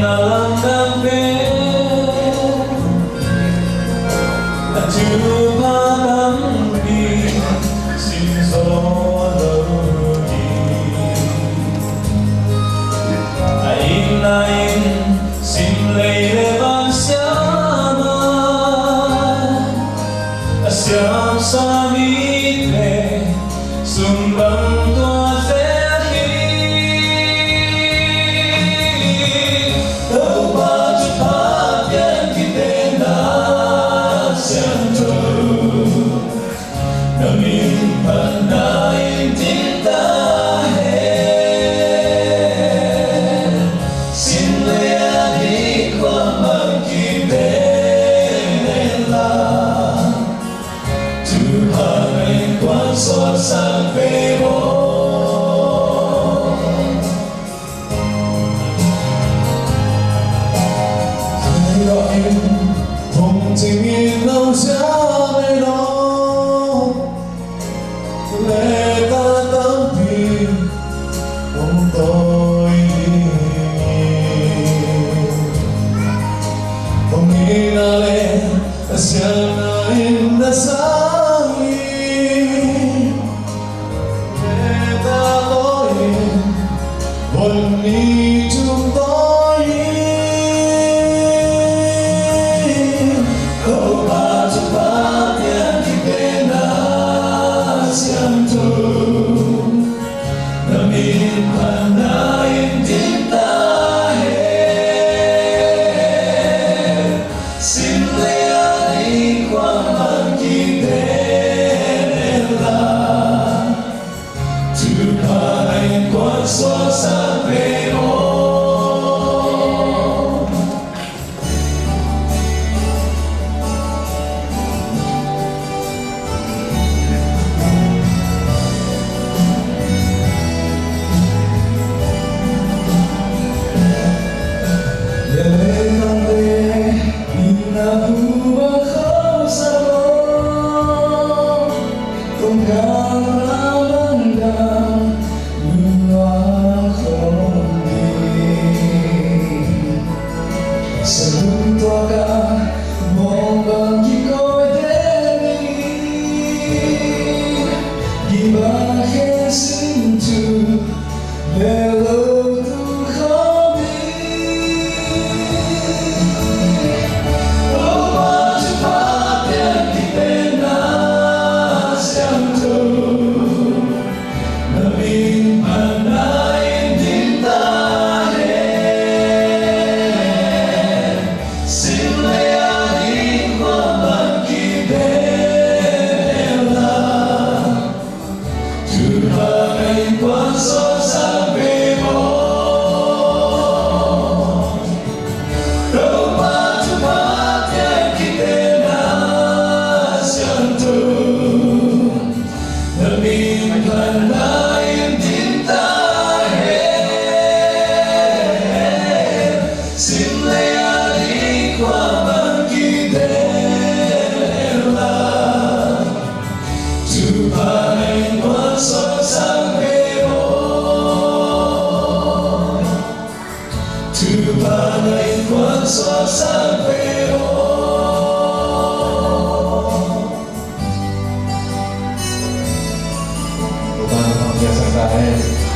나란담배 두 바람이 신선하니 아잉나잉 심레이레 방샤마 아시암사미테 순방도 sang về bố hãy gọi hùng tình in lâu giá nơi đó lẽ ta tâm tin cùng tôi không nghĩ là lẽ sẽ in đã sáng Oni chúng tôi kau cepat yang dibina siantu namin panain cinta simleani kuaman kidela tupain kuasa Bukan biasa